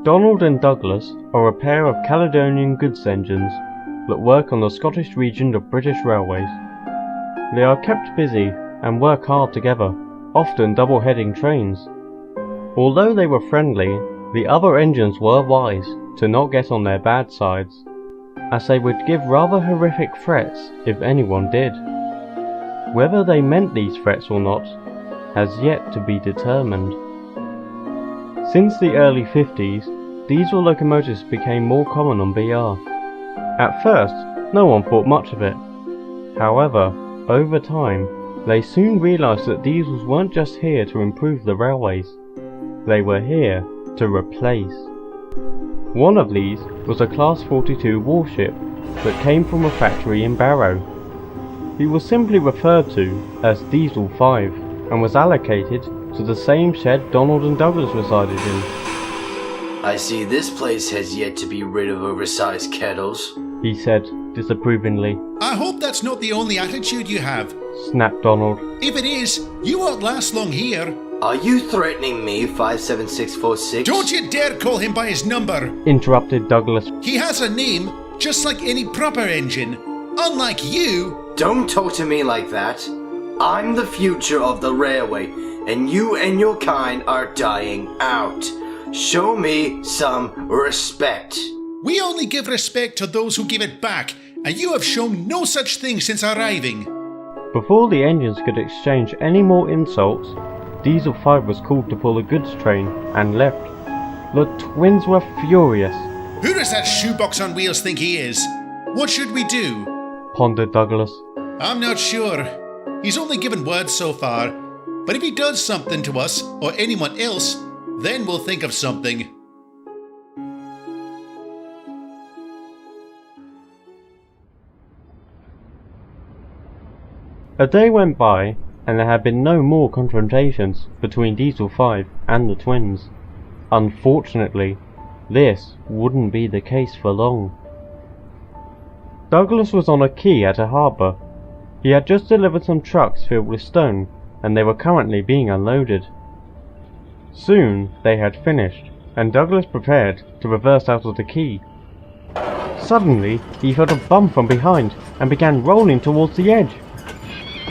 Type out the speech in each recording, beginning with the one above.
Donald and Douglas are a pair of Caledonian goods engines that work on the Scottish region of British Railways. They are kept busy and work hard together, often double-heading trains. Although they were friendly, the other engines were wise to not get on their bad sides, as they would give rather horrific threats if anyone did. Whether they meant these threats or not has yet to be determined. Since the early 50s, diesel locomotives became more common on BR. At first, no one thought much of it. However, over time, they soon realised that diesels weren't just here to improve the railways. They were here to replace. One of these was a Class 42 warship that came from a factory in Barrow. He was simply referred to as Diesel 5 and was allocated to the same shed Donald and Douglas resided in. I see this place has yet to be rid of oversized kettles, he said disapprovingly. I hope that's not the only attitude you have, snapped Donald. If it is, you won't last long here. Are you threatening me, 57646? Don't you dare call him by his number, interrupted Douglas. He has a name, just like any proper engine. Unlike you. Don't talk to me like that. I'm the future of the railway, and you and your kind are dying out. Show me some respect. We only give respect to those who give it back, and you have shown no such thing since arriving. Before the engines could exchange any more insults, Diesel 5 was called to pull a goods train and left. The twins were furious. Who does that shoebox on wheels think he is? What should we do? Pondered Douglas. I'm not sure. He's only given words so far, but if he does something to us or anyone else, then we'll think of something. A day went by, and there had been no more confrontations between Diesel 5 and the twins. Unfortunately, this wouldn't be the case for long. Douglas was on a quay at a harbour. He had just delivered some trucks filled with stone, and they were currently being unloaded. Soon they had finished, and Douglas prepared to reverse out of the quay. Suddenly, he felt a bump from behind and began rolling towards the edge.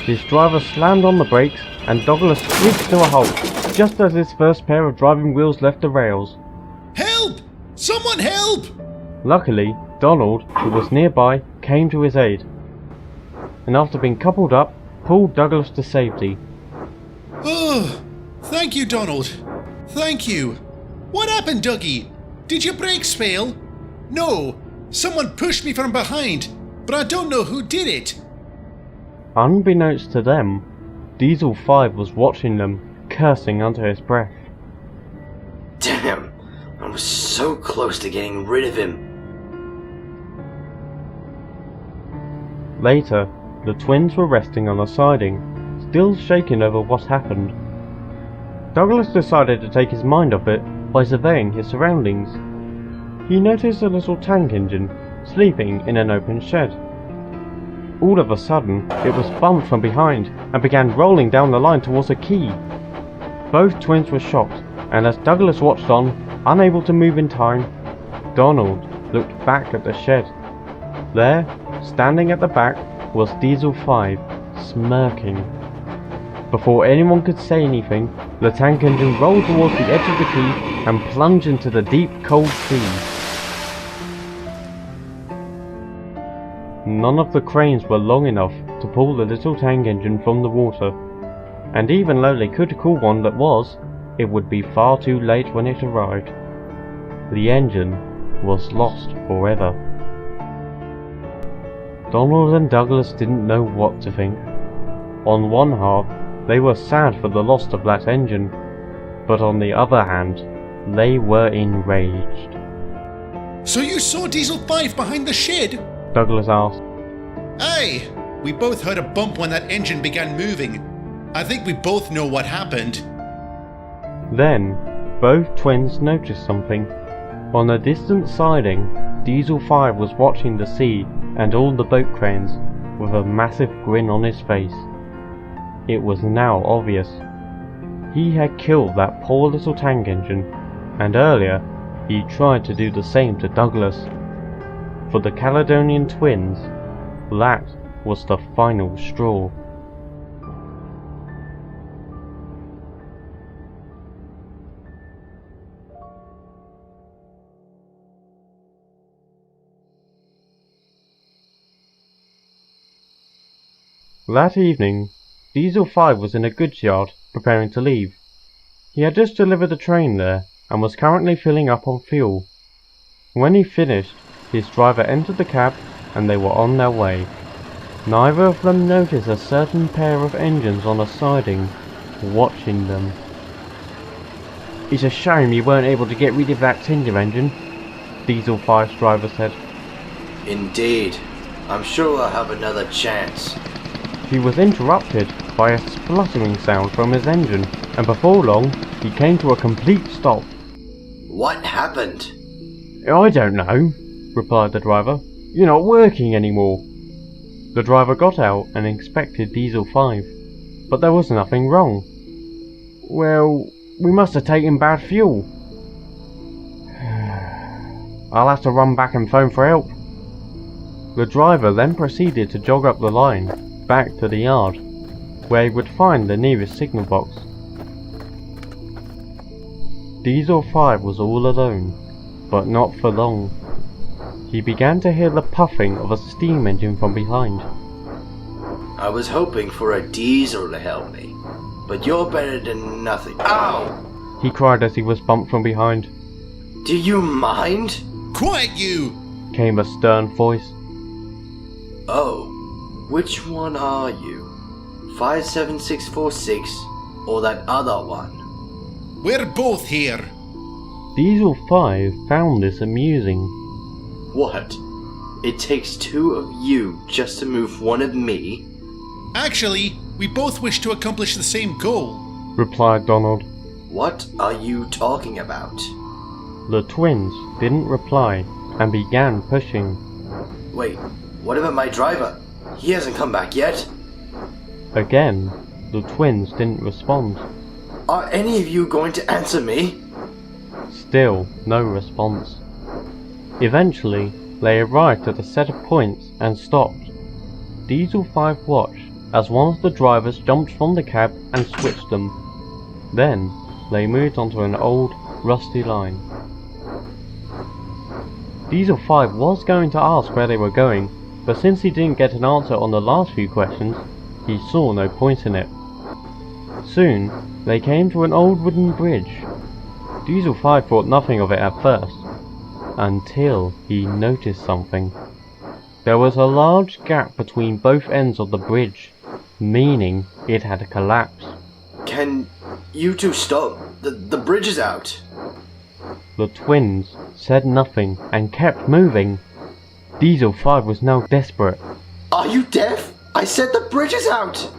His driver slammed on the brakes, and Douglas screeched to a halt, just as his first pair of driving wheels left the rails. Help! Someone help! Luckily, Donald, who was nearby, came to his aid, and after being coupled up, pulled Douglas to safety. Oh, thank you, Donald. Thank you. What happened, Dougie? Did your brakes fail? No, someone pushed me from behind, but I don't know who did it. Unbeknownst to them, Diesel 5 was watching them, cursing under his breath. Damn, I was so close to getting rid of him. Later, the twins were resting on a siding, still shaken over what happened. Douglas decided to take his mind off it by surveying his surroundings. He noticed a little tank engine sleeping in an open shed. All of a sudden, it was bumped from behind and began rolling down the line towards a quay. Both twins were shocked, and as Douglas watched on, unable to move in time, Donald looked back at the shed. There, standing at the back, was Diesel 5, smirking. Before anyone could say anything, the tank engine rolled towards the edge of the quay and plunged into the deep, cold sea. None of the cranes were long enough to pull the little tank engine from the water, and even though they could call one that was, it would be far too late when it arrived. The engine was lost forever. Donald and Douglas didn't know what to think. On one half, they were sad for the loss of that engine, but on the other hand, they were enraged. So you saw Diesel 5 behind the shed? Douglas asked. Aye, we both heard a bump when that engine began moving. I think we both know what happened. Then, both twins noticed something. On a distant siding, Diesel 5 was watching the sea and all the boat cranes with a massive grin on his face. It was now obvious. He had killed that poor little tank engine, and earlier he tried to do the same to Douglas. For the Caledonian twins, that was the final straw. That evening, Diesel 5 was in a goods yard, preparing to leave. He had just delivered the train there, and was currently filling up on fuel. When he finished, his driver entered the cab, and they were on their way. Neither of them noticed a certain pair of engines on a siding, watching them. "It's a shame you weren't able to get rid of that Tinder engine," Diesel 5's driver said. Indeed. I'm sure I'll have another chance. He was interrupted by a spluttering sound from his engine, and before long, he came to a complete stop. What happened? "I don't know," replied the driver. "You're not working anymore." The driver got out and inspected Diesel 5, but there was nothing wrong. "Well, we must have taken bad fuel. I'll have to run back and phone for help." The driver then proceeded to jog up the line, back to the yard, where he would find the nearest signal box. Diesel 5 was all alone, but not for long. He began to hear the puffing of a steam engine from behind. I was hoping for a diesel to help me, but you're better than nothing. Ow! He cried as he was bumped from behind. Do you mind? Quiet, you! Came a stern voice. Oh, which one are you? 57646 or that other one? We're both here. Diesel 5 found this amusing. What? It takes two of you just to move one of me? Actually, we both wish to accomplish the same goal, replied Donald. What are you talking about? The twins didn't reply and began pushing. Wait, what about my driver? He hasn't come back yet. Again, the twins didn't respond. Are any of you going to answer me? Still no response. Eventually, they arrived at a set of points and stopped. Diesel 5 watched as one of the drivers jumped from the cab and switched them. Then, they moved onto an old, rusty line. Diesel 5 was going to ask where they were going, but since he didn't get an answer on the last few questions, he saw no point in it. Soon, they came to an old wooden bridge. Diesel 5 thought nothing of it at first, until he noticed something. There was a large gap between both ends of the bridge, meaning it had collapsed. Can you two stop? The bridge is out. The twins said nothing and kept moving. Diesel 5 was now desperate. Are you deaf? I said the bridge is out!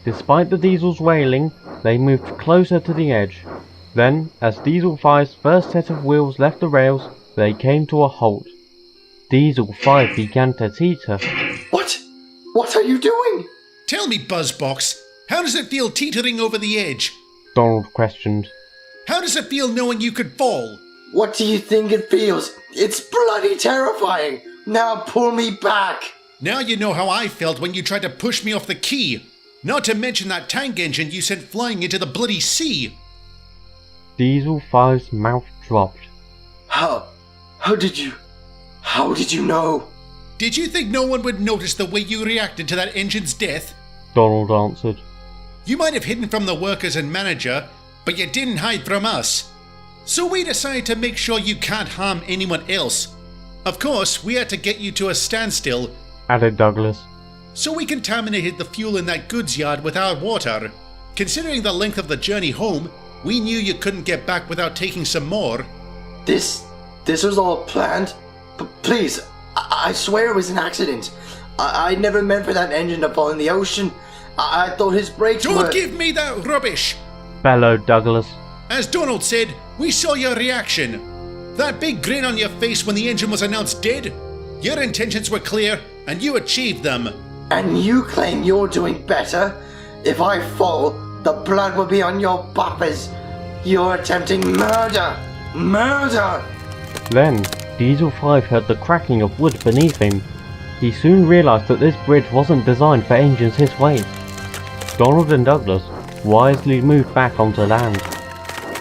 Despite the Diesel's wailing, they moved closer to the edge. Then, as Diesel 5's first set of wheels left the rails, they came to a halt. Diesel 5 began to teeter. What? What are you doing? Tell me, Buzzbox, how does it feel teetering over the edge? Donald questioned. How does it feel knowing you could fall? What do you think it feels? It's bloody terrifying! Now pull me back! Now you know how I felt when you tried to push me off the quay. Not to mention that tank engine you sent flying into the bloody sea. Diesel 5's mouth dropped. How did you know? Did you think no one would notice the way you reacted to that engine's death? Donald answered. You might have hidden from the workers and manager, but you didn't hide from us. So we decided to make sure you can't harm anyone else. Of course, we had to get you to a standstill, added Douglas. So we contaminated the fuel in that goods yard with our water. Considering the length of the journey home, we knew you couldn't get back without taking some more. This was all planned? Please, I swear it was an accident. I never meant for that engine to fall in the ocean. I thought his brakes were... Don't give me that rubbish! Bellowed Douglas. As Donald said, we saw your reaction. That big grin on your face when the engine was announced dead. Your intentions were clear, and you achieved them. And you claim you're doing better? If I fall, the blood will be on your buffers. You're attempting murder. Murder! Then, Diesel 5 heard the cracking of wood beneath him. He soon realised that this bridge wasn't designed for engines his weight. Donald and Douglas wisely moved back onto land.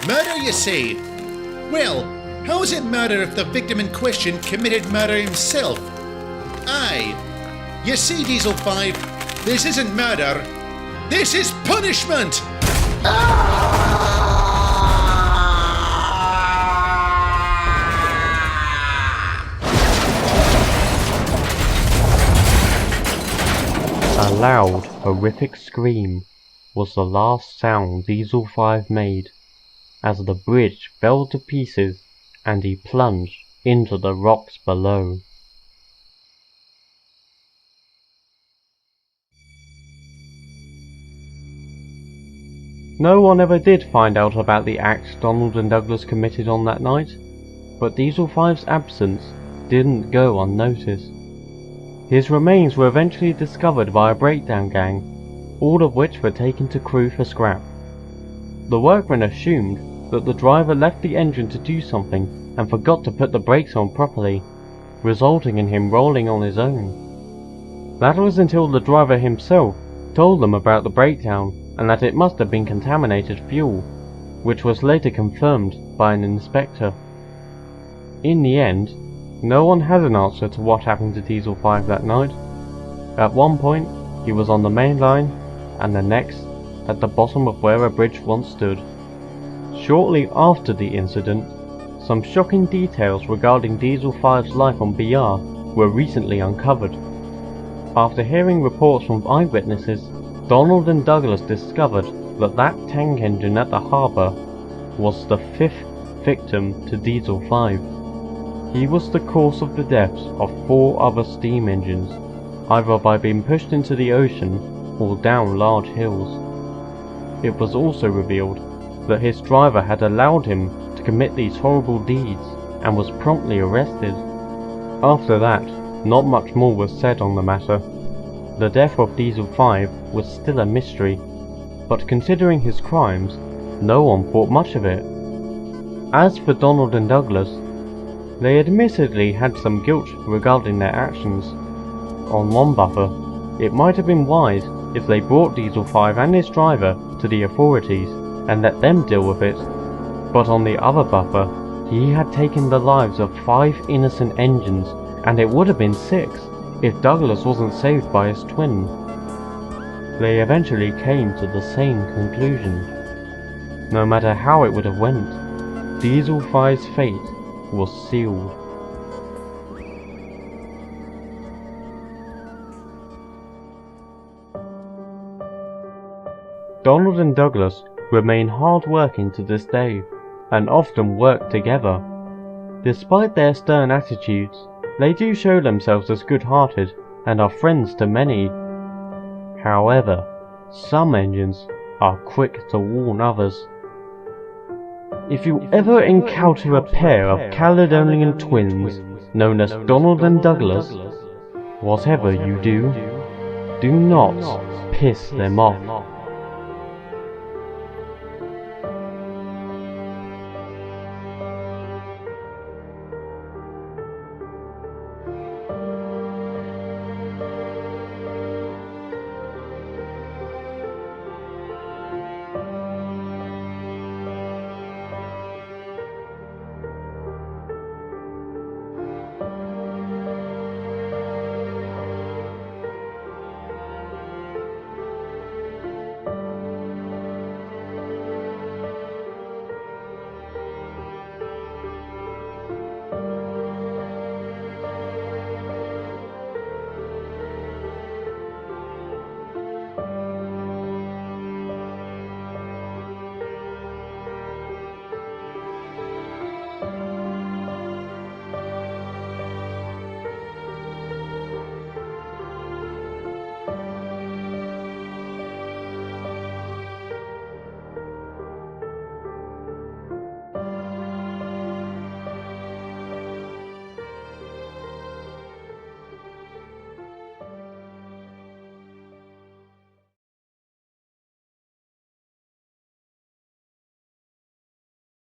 Murder, you say? Well, how is it murder if the victim in question committed murder himself? Aye. You see, Diesel 5, this isn't murder. This is punishment! A loud, horrific scream was the last sound Diesel 5 made, as the bridge fell to pieces and he plunged into the rocks below. No one ever did find out about the act Donald and Douglas committed on that night, but Diesel 5's absence didn't go unnoticed. His remains were eventually discovered by a breakdown gang, all of which were taken to crew for scrap. The workmen assumed that the driver left the engine to do something and forgot to put the brakes on properly, resulting in him rolling on his own. That was until the driver himself told them about the breakdown and that it must have been contaminated fuel, which was later confirmed by an inspector. In the end, no one has an answer to what happened to Diesel 5 that night. At one point, he was on the main line, and the next, at the bottom of where a bridge once stood. Shortly after the incident, some shocking details regarding Diesel 5's life on BR were recently uncovered. After hearing reports from eyewitnesses, Donald and Douglas discovered that that tank engine at the harbour was the 5th victim to Diesel 5. He was the cause of the deaths of 4 other steam engines, either by being pushed into the ocean or down large hills. It was also revealed that his driver had allowed him to commit these horrible deeds and was promptly arrested. After that, not much more was said on the matter. The death of Diesel 5 was still a mystery, but considering his crimes, no one thought much of it. As for Donald and Douglas, they admittedly had some guilt regarding their actions. On one buffer, it might have been wise if they brought Diesel 5 and his driver to the authorities and let them deal with it, but on the other buffer, he had taken the lives of 5 innocent engines, and it would have been 6 if Douglas wasn't saved by his twin. They eventually came to the same conclusion. No matter how it would have went, Diesel 5's fate was sealed. Donald and Douglas remain hard-working to this day, and often work together. Despite their stern attitudes, they do show themselves as good-hearted and are friends to many. However, some engines are quick to warn others. If you ever encounter a pair of Caledonian twins known as Donald and Douglas, whatever you do, do not piss them off.